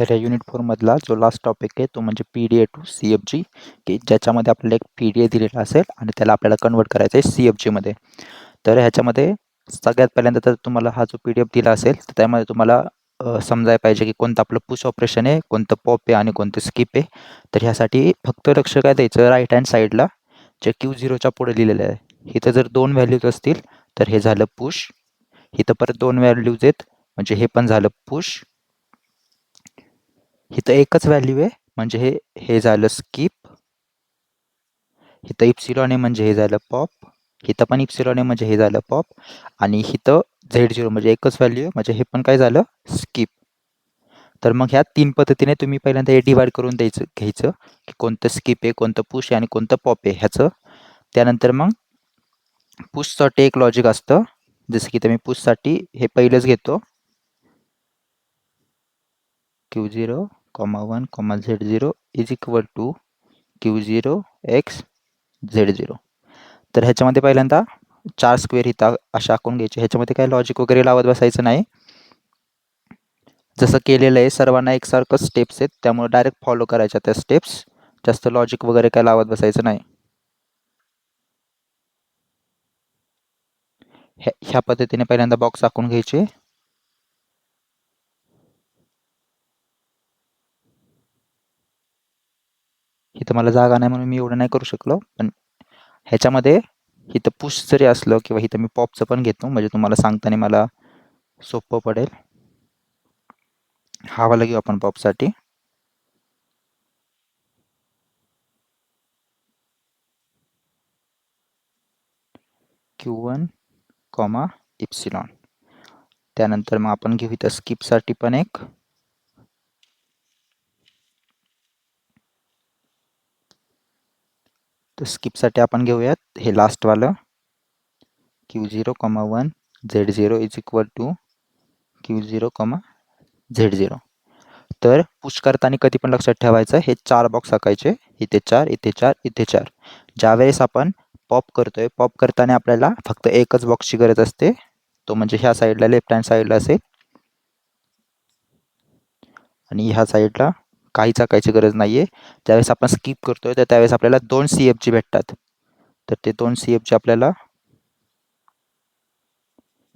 तर या युनिट 4 मधला जो लास्ट टॉपिक आहे तो म्हणजे पी-डी-ए टू सी-एफ-जी, की ज्याच्यामध्ये आपल्याला एक पी-डी-ए दिलेला असेल आणि त्याला आपल्याला कन्वर्ट करायचं आहे सी-एफ-जीमध्ये. तर ह्याच्यामध्ये सगळ्यात पहिल्यांदा तर तुम्हाला हा जो पी-डी-एफ दिला असेल तर त्यामध्ये तुम्हाला समजायला पाहिजे की कोणतं आपलं पुश ऑपरेशन आहे, कोणतं पॉप आहे आणि कोणतं स्किप आहे. तर ह्यासाठी फक्त लक्ष काय द्यायचं, राईट हँड साईडला जे Q0च्या पुढे लिहिलेलं आहे, इथं जर 2 व्हॅल्यूज असतील तर हे झालं पुश. इथं परत 2 व्हॅल्यूज आहेत म्हणजे हे पण झालं पुश. इथं एकच व्हॅल्यू आहे म्हणजे हे हे झालं स्किप. इथं इप्सिलॉन आहे म्हणजे हे झालं पॉप. इथं पण इप्सिलॉन आहे म्हणजे हे झालं पॉप. आणि इथं Z0 म्हणजे एकच व्हॅल्यू आहे म्हणजे हे पण काय झालं स्किप. तर मग ह्या 3 पद्धतीने तुम्ही पहिल्यांदा हे डिवाइड करून घ्यायचं की कोणतं स्किप आहे, कोणतं पुश आहे आणि कोणतं पॉप आहे ह्याचं. त्यानंतर मग पुशसाठी एक लॉजिक असतं, जसं की तुम्ही पुशसाठी हे पहिलंच घेतो Q0, 1, Z0 is equal to Q0 x Z0. तर ह्याच्यामध्ये पहिल्यांदा 4 स्क्वेअर इथं अशा आखून घ्यायचे. ह्याच्यामध्ये काही लॉजिक वगैरे लावत बसायचं नाही. जसं केलेलं आहे सर्वांना एकसारखं स्टेप्स आहेत त्यामुळे डायरेक्ट फॉलो करायच्या त्या स्टेप्स. जास्त लॉजिक वगैरे काय लावत बसायचं नाही. ह्या पद्धतीने पहिल्यांदा बॉक्स आखून घ्यायचे. इथं मला जागा नाही म्हणून मी एवढं नाही करू शकलो, पण ह्याच्यामध्ये इथं पुश जरी असलं किंवा इथं मी पॉपचं पण घेतो म्हणजे तुम्हाला सांगताना मला सोपं पडेल. हा वाला घेऊ आपण पॉपसाठी. Q1, epsilon. त्यानंतर मग आपण घेऊ इथं स्किपसाठी पण एक. तर स्किपसाठी आपण घेऊयात हे लास्टवालं Q0, 1 Z0 is equal to Q0, Z0. तर पुश करताना कधी पण लक्षात ठेवायचं हे 4 बॉक्स आखायचे. इथे 4, इथे 4, इथे 4. ज्यावेळेस आपण पॉप करतोय, पॉप करताना आपल्याला फक्त एकच बॉक्सची गरज असते. तो म्हणजे ह्या साईडला लेफ्ट हँड साईडला असेल आणि ह्या साईडला काहीच आखायची गरज नाही आहे. ज्यावेळेस आपण स्किप करतोय तर त्यावेळेस आपल्याला 2 CFG भेटतात. तर ते 2 CFG आपल्याला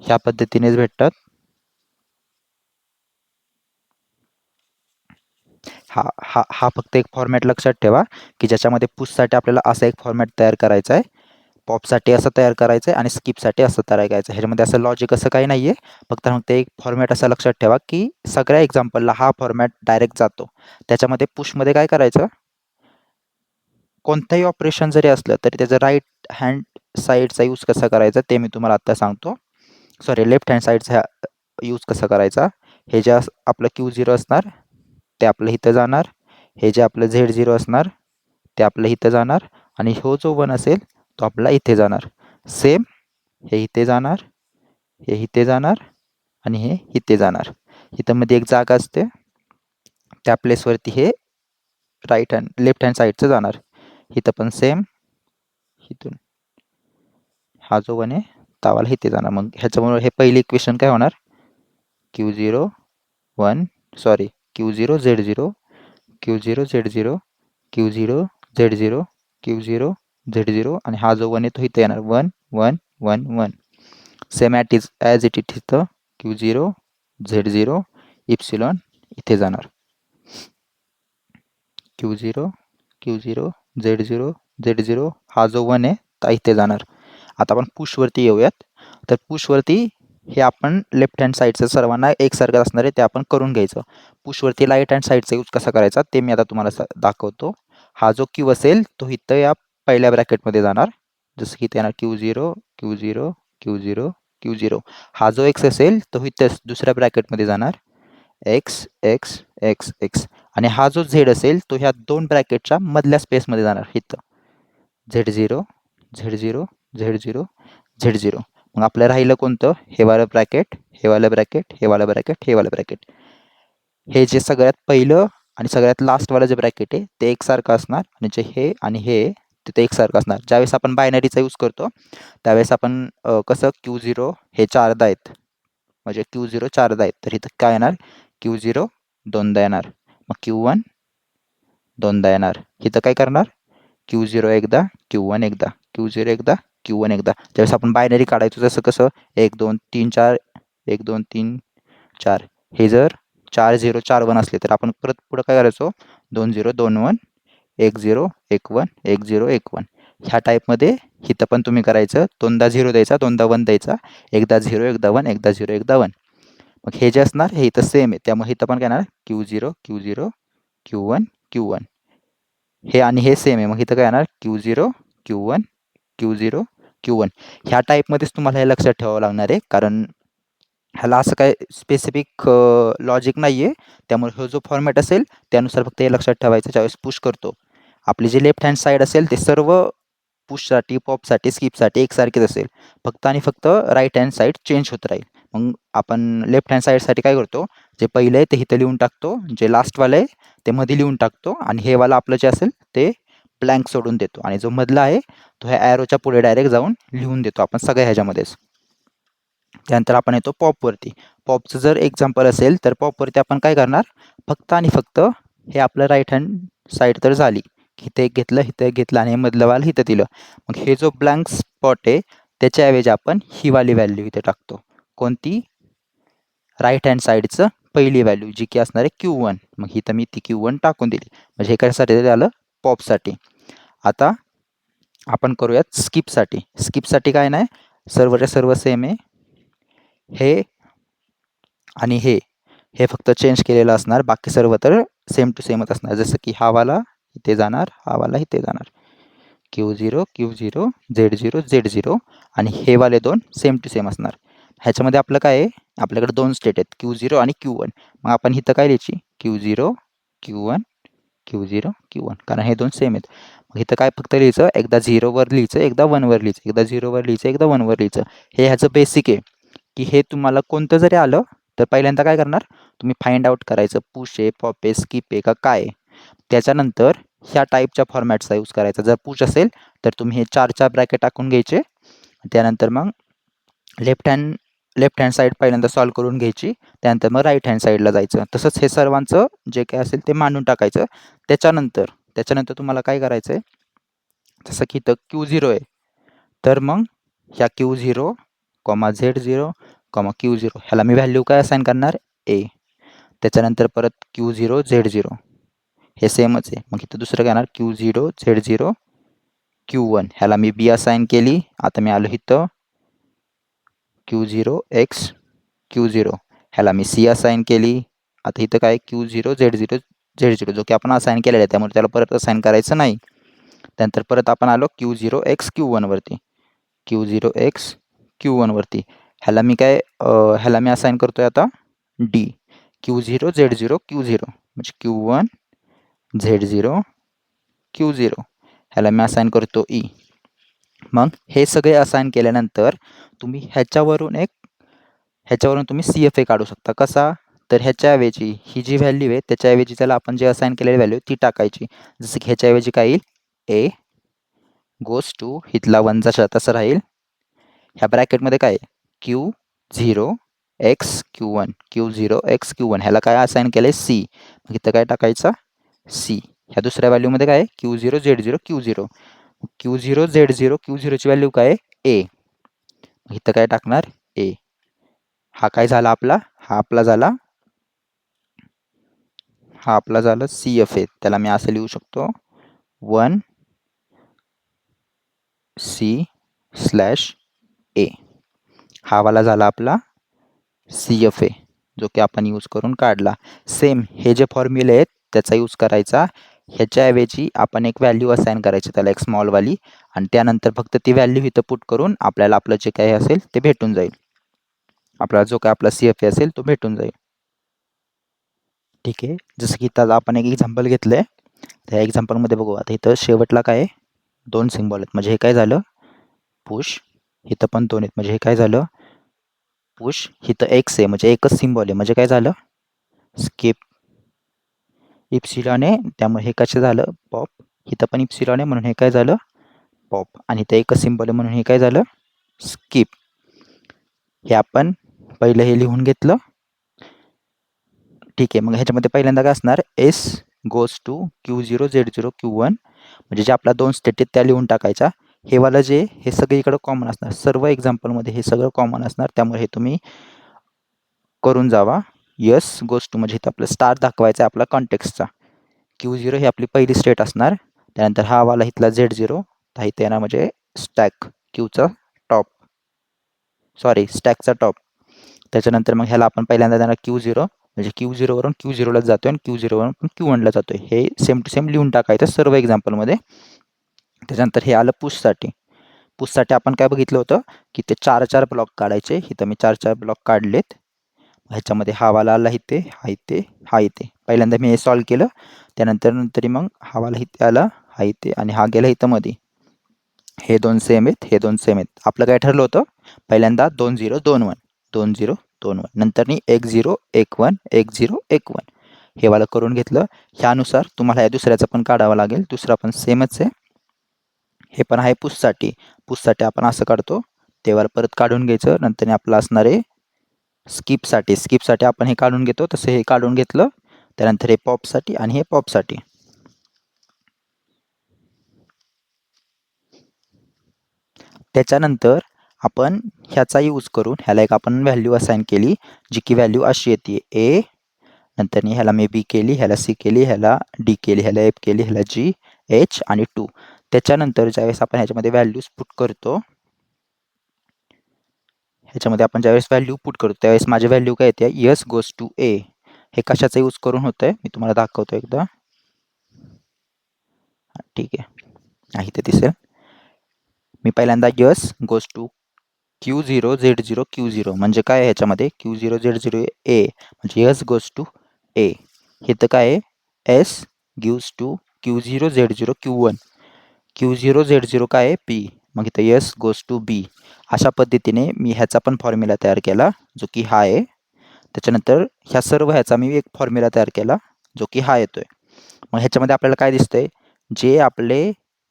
ह्या पद्धतीनेच भेटतात. हा हा हा फक्त एक फॉर्मॅट लक्षात ठेवा की ज्याच्यामध्ये पुशसाठी आपल्याला असा एक फॉर्मॅट तयार करायचा आहे, पॉपसाठी असं तयार करायचं आहे आणि स्किपसाठी असं तयार करायचं आहे. ह्याच्यामध्ये असं लॉजिक असं काही नाही आहे. फक्त एक फॉर्मॅट असा लक्षात ठेवा की सगळ्या एक्झाम्पलला हा फॉर्मॅट डायरेक्ट जातो. त्याच्यामध्ये पुशमध्ये काय करायचं, कोणतंही ऑपरेशन जरी असलं तरी त्याचं राईट हँड साईडचा यूज कसा करायचा ते मी तुम्हाला आत्ता सांगतो. सॉरी, लेफ्ट हँड साईडचा यूज कसा करायचा. हे जे आपलं Q0 असणार ते आपलं इथं जाणार. हे जे आपलं Z0 असणार ते आपलं इथं जाणार आणि हो जो 1 असेल तो आपला इथे जाणार. सेम हे इथे जाणार, हे इथे जाणार आणि हे इथे जाणार. इथं मध्ये एक जागा असते त्या प्लेसवरती हे लेफ्ट हँड साईडचं जाणार. इथं पण सेम, इथून हा जो 1 आहे तावाला इथे जाणार. मग ह्याच्यामुळे हे पहिली इक्वेशन काय होणार, Q0 1 sorry Q0 Z0, Q0 Z0, Q0 Z0, Q0 Z0 आणि हा जो 1 आहे तो इथे येणार 1 1 1 1. सेम ॲज इट इथं Q0 Z0 इप्सिलॉन इथे जाणार. Q0 Q0 Z0 Z0 हा जो 1 आहे तो इथे जाणार. आता आपण पुशवरती येऊयात. तर पुशवरती हे आपण लेफ्ट हँड साईडचं सर्वांना एकसारखं असणार आहे ते आपण करून घ्यायचं. पुशवरती राईट हँड साईडचा यूज कसा करायचा ते मी आता तुम्हाला दाखवतो. हा जो Q असेल तो इथं या पहिल्या ब्रॅकेटमध्ये जाणार. जसं की इथे येणार Q0 Q0 Q0 Q0. हा जो X असेल तो इथं दुसऱ्या ब्रॅकेटमध्ये जाणार. X X X X. आणि हा जो Z असेल तो ह्या 2 ब्रॅकेटच्या मधल्या स्पेसमध्ये जाणार इथं. Z0 Z0 Z0 Z0. मग आपलं राहिलं कोणतं, हे वालं ब्रॅकेट, हे वालं ब्रॅकेट, हे वालं ब्रॅकेट, हे वालं ब्रॅकेट. हे जे सगळ्यात पहिलं आणि सगळ्यात लास्टवालं जे ब्रॅकेट आहे ते एकसारखं असणार आणि जे हे आणि हे ते एकसारखं असणार. ज्यावेळेस आपण बायनरीचा यूज करतो त्यावेळेस आपण कसं Q0 हे 4दा आहेत म्हणजे Q0 4दा आहेत. तर इथं काय येणार Q0 दोनदा येणार. मग Q1 दोनदा येणार. इथं काय करणार? Q0 एकदा, Q1 एकदा, Q0 एकदा, Q1 एकदा. ज्यावेळेस आपण बायनरी काढायचो जसं कसं 1, 2, 3, 4 1, 2, 3, 4 हे जर 4 0 4 1 असले तर आपण परत पुढं काय करायचो 2 0 2 1 1 0 1 1 1 0 1 1 ह्या टाईपमध्ये इथं पण तुम्ही करायचं. दोनदा 0 द्यायचा, दोनदा 1 द्यायचा, एकदा 0 एकदा 1 एकदा 0 एकदा 1. मग हे जे असणार हे इथं सेम आहे. त्यामुळे इथं पण काय येणार Q0 Q0 Q1 Q1 हे आणि हे सेम आहे. मग इथं काय येणार Q0 Q1 Q0 Q1 ह्या टाईपमध्येच तुम्हाला हे लक्षात ठेवावं लागणार आहे. कारण ह्याला असं काही स्पेसिफिक लॉजिक नाही आहे. त्यामुळे हा जो फॉर्मॅट असेल त्यानुसार फक्त हे लक्षात ठेवायचं. ज्यावेळेस पुश करतो आपली जी लेफ्ट हँड साईड असेल ते सर्व पुशसाठी, पॉपसाठी, स्किपसाठी एकसारखेच असेल. फक्त आणि फक्त राईट हँड साईड चेंज होत राहील. मग आपण लेफ्ट हँड साईडसाठी काय करतो, जे पहिलं आहे ते इथं लिहून टाकतो, जे लास्टवालं आहे ते मध्ये लिहून टाकतो आणि हे वाला आपलं जे असेल ते ब्लँक सोडून देतो आणि जो मधला आहे तो ह्या ॲरोच्या पुढे डायरेक्ट जाऊन लिहून देतो आपण सगळ्या ह्याच्यामध्येच. त्यानंतर आपण येतो पॉपवरती. पॉपचं जर एक्झाम्पल असेल तर पॉपवरती आपण काय करणार, फक्त आणि फक्त हे आपलं राईट हँड साईड तर झाली. इथं एक घेतलं, इथं एक घेतलं आणि हे मधलं वाल इथं दिलं. मग हे जो ब्लँक स्पॉट आहे त्याच्याऐवजी आपण ही वाली व्हॅल्यू इथे टाकतो. कोणती? राईट हँड साईडचं पहिली व्हॅल्यू जी की असणार आहे Q1. मग इथं मी ती Q1 टाकून दिली. म्हणजे हे कशासाठी झालं? पॉपसाठी. आता आपण करूयात स्किपसाठी. स्किपसाठी काय नाही, सर्वच्या सर्व सेम आहे. हे आणि हे फक्त चेंज केलेलं असणार. बाकी सर्व तर सेम टू सेमच असणार. जसं की हा वाला इथे जाणार, हा वाला इथे जाणार. Q0 Q0 Z0 Z0 आणि हे वाले दोन सेम टू सेम असणार. ह्याच्यामध्ये आपलं काय आहे, आपल्याकडे दोन स्टेट आहेत Q0 आणि Q1. मग आपण इथं काय लिहायची Q0 Q1 Q0 Q1 कारण हे दोन सेम आहेत. मग इथं काय फक्त लिहायचं, एकदा 0 वर लिहायचं, एकदा 1 वर लिहायचं, एकदा 0 वर लिहायचं, एकदा 1 वर लिहायचं. हे ह्याचं बेसिक आहे की हे तुम्हाला कोणतं जरी आलं तर पहिल्यांदा काय करणार, तुम्ही फाइंड आउट करायचं पुश आहे, पॉप आहे, स्किप आहे का काय आहे. त्याच्यानंतर ह्या टाईपच्या फॉर्मॅटचा यूज करायचा. जर पुश असेल तर तुम्ही हे 4 ब्रॅकेट टाकून घ्यायचे. त्यानंतर मग लेफ्ट हँड साईड पहिल्यांदा सॉल्व्ह करून घ्यायची. त्यानंतर मग राईट हँड साईडला जायचं. तसंच हे सर्वांचं जे काय असेल ते मांडून टाकायचं. त्याच्यानंतर तुम्हाला काय करायचं आहे, जसं की इथं Q0 आहे तर मग ह्या Q0, Z0, Q0 ह्याला मी व्हॅल्यू काय असाइन करणार? A. त्याच्यानंतर परत Q0 Z0 हे सेमच आहे. मग इथं दुसरं काय येणार Q0 Z0 Q1 ह्याला मी B असाइन केली. आता मी आलो इथं Q0 X Q0 ह्याला मी C असाइन केली. आता इथं काय Q0 Z0 Z0 जो की आपण असाइन केलेला आहे त्यामुळे त्याला परत असाइन करायचं नाही. त्यानंतर परत आपण आलो Q0 X Q1 वरती. Q0 X Q1 वरती ह्याला मी असाइन करतोय आता D. Q0 Z0 Q0 म्हणजे Q1 Z0 Q0 ह्याला मी असाइन करतो E. मग हे सगळे असाइन केल्यानंतर तुम्ही ह्याच्यावरून तुम्ही CFA काढू शकता. कसा? तर ह्याच्याऐवजी ही जी व्हॅल्यू आहे त्याच्याऐवजी त्याला आपण जे असाइन केलेली व्हॅल्यू ती टाकायची. जसं की ह्याच्याऐवजी काय येईल A गोज टू इथला 1चा तसं राहील. ह्या ब्रॅकेटमध्ये काय आहे Q0 X Q1 Q0 X Q1 ह्याला काय असाइन केलं आहे C. मग इथं काय टाकायचं C. ह्या दुसऱ्या व्हॅल्यूमध्ये काय आहे Q0 Z0 Q0 Q0 Z0 Q0ची value काय आहे A. इथं काय टाकणार A. हा काय झाला आपला, हा आपला झाला CFA. त्याला मी असं लिहू शकतो 1 C/A. हा वाला झाला आपला CFA जो की आपण यूज करून काढला. सेम हे जे फॉर्म्युले आहेत त्याचा यूज करायचा. ह्याच्याऐवजी आपण एक व्हॅल्यू असाइन करायची त्याला एक स्मॉलवाली आणि त्यानंतर फक्त ती व्हॅल्यू इथं पुट करून आपल्याला आपलं जे काही असेल ते भेटून जाईल. आपला जो काय आपला CFA असेल तो भेटून जाईल. ठीक आहे. जसं की इथं आपण एक एक्झाम्पल घेतलं आहे. त्या एक्झाम्पलमध्ये बघू. आता इथं शेवटला काय आहे 2 सिम्बॉल आहेत. म्हणजे हे काय झालं पुश. इथं पण 2 आहेत. म्हणजे हे काय झालं पुश. इथं X आहे म्हणजे एकच सिम्बॉल आहे. म्हणजे काय झालं स्किप. इप्सिलॉन आहे त्यामुळे हे कसं झालं पॉप. इथं पण इप्सिलॉन आहे म्हणून हे काय झालं पॉप. आणि इथं एकच सिम्बॉल आहे म्हणून हे काय झालं स्किप. हे आपण पहिलं हे लिहून घेतलं. ठीक आहे. मग ह्याच्यामध्ये पहिल्यांदा काय असणार S goes to Q0 Z0 Q1 म्हणजे जे आपल्या 2 स्टेट आहेत त्या लिहून टाकायच्या. हे वालं जे हे सगळीकडे कॉमन असणार. सर्व एक्झाम्पलमध्ये हे सगळं कॉमन असणार. त्यामुळे हे तुम्ही करून जावा. एस गोज टू म्हणजे इथं आपलं स्टार दाखवायचा आहे आपला कॉन्टेक्स्टचा. Q0 ही आपली पहिली स्टेट असणार. त्यानंतर हा वाला इथला Z0 हा इथे येणार म्हणजे स्टॅक Qचा टॉप. सॉरी स्टॅकचा टॉप. त्याच्यानंतर मग ह्याला आपण पहिल्यांदा देणार Q0 म्हणजे Q0 वरून Q0 जातोय आणि Q0 वरून पण Q1 जातोय. हे सेम टू सेम लिहून टाकायचं सर्व एक्झाम्पलमध्ये. त्याच्यानंतर हे आलं पुशसाठी. पुशसाठी आपण काय बघितलं होतं की ते 4-4 ब्लॉक काढायचे. इथं मी 4-4 ब्लॉक काढलेत. ह्याच्यामध्ये हा वाला आला इथे, हा इथे, हा इथे. पहिल्यांदा मी हे सॉल्व्ह केलं. त्यानंतर मग हा वाला इथे आला, हा इथे आणि हा गेला इथं मध्ये. हे 2 सेम आहेत, हे 2 सेम आहेत. आपलं काय ठरलं होतं पहिल्यांदा 2 0 2 1 2 0 2 1 नंतरनी 1 0 1 1 1 0 1 1 हे वाला करून घेतलं. ह्यानुसार तुम्हाला या दुसऱ्याचं पण काढावं लागेल. दुसरा पण सेमच आहे. हे पण आहे पुशसाठी. पुशसाठी आपण असं काढतो. ते वाला परत काढून घ्यायचं. नंतर आपलं असणार आहे स्किपसाठी. स्किपसाठी आपण हे काढून घेतो. तसं हे काढून घेतलं. त्यानंतर हे पॉपसाठी आणि हे पॉपसाठी. त्याच्यानंतर आपण ह्याचा यूज करून ह्याला एक आपण व्हॅल्यू असाइन केली जी की व्हॅल्यू अशी येते ए. नंतर ह्याला मी बी केली, ह्याला सी केली, ह्याला डी केली, ह्याला एफ केली, ह्याला जी एच आणि 2. त्याच्यानंतर ज्यावेळेस आपण ह्याच्यामध्ये व्हॅल्यूज पुट करतो ह्याच्यामध्ये आपण ज्यावेळेस व्हॅल्यू पुट करतो त्यावेळेस माझी व्हॅल्यू काय येते यस गोज टू ए. हे कशाचा यूज करून होतंय मी तुम्हाला दाखवतो एकदा. ठीक आहे इथे दिसेल. मी पहिल्यांदा yes goes to Q0 Z0 Q0 म्हणजे काय आहे ह्याच्यामध्ये Q0 Z0 ए म्हणजे यस गोज टू ए. इथं काय आहे S gives to Q0 Z0 Q1. Q0 Z0 काय आहे बी. मग इथं यस गोज टू बी. अशा पद्धतीने मी ह्याचा पण फॉर्म्युला तयार केला जो की हा आहे. त्याच्यानंतर ह्या सर्व ह्याचा मी एक फॉर्म्युला तयार केला जो की हा येतोय. मग ह्याच्यामध्ये आपल्याला काय दिसतंय जे आपले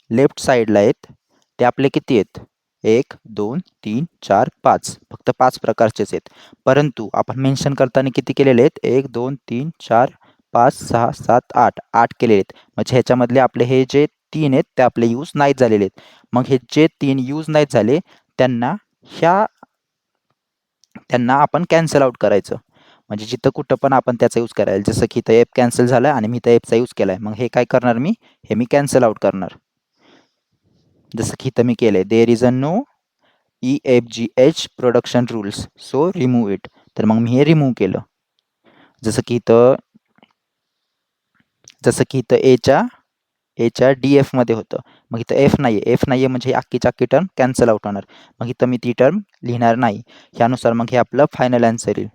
लेफ्ट साईडला आहेत ते आपले किती आहेत 1 2 3 4 5 फक्त 5 प्रकारचेच आहेत. परंतु आपण मेन्शन करताना किती केलेले आहेत 1 2 3 4 5 6 7 8 8 केलेले आहेत. म्हणजे ह्याच्यामधले आपले हे जे 3 आहेत ते आपले यूज नाहीत झालेले आहेत. मग हे जे 3 यूज नाहीत झाले त्यांना आपण कॅन्सल आउट करायचं. म्हणजे जिथं कुठं पण आपण त्याचा यूज करायला जसं की इथं एफ कॅन्सल झाला आणि मी इथं एफचा यूज केला आहे. मग हे काय करणार मी हे मी कॅन्सल आउट करणार. जसं की इथं मी केलं आहे there is a no EFGH production rules so remove it. तर मग मी हे रिमूव्ह केलं. जसं की इथं एच्या DF मध्ये होतं. मग इथं एफ नाही आहे. एफ नाही आहे म्हणजे अख्खीची अख्खी टर्म कॅन्सल आउट होणार. मग इथं मी ती टर्म लिहिणार नाही. ह्यानुसार मग हे आपलं फायनल आन्सर येईल.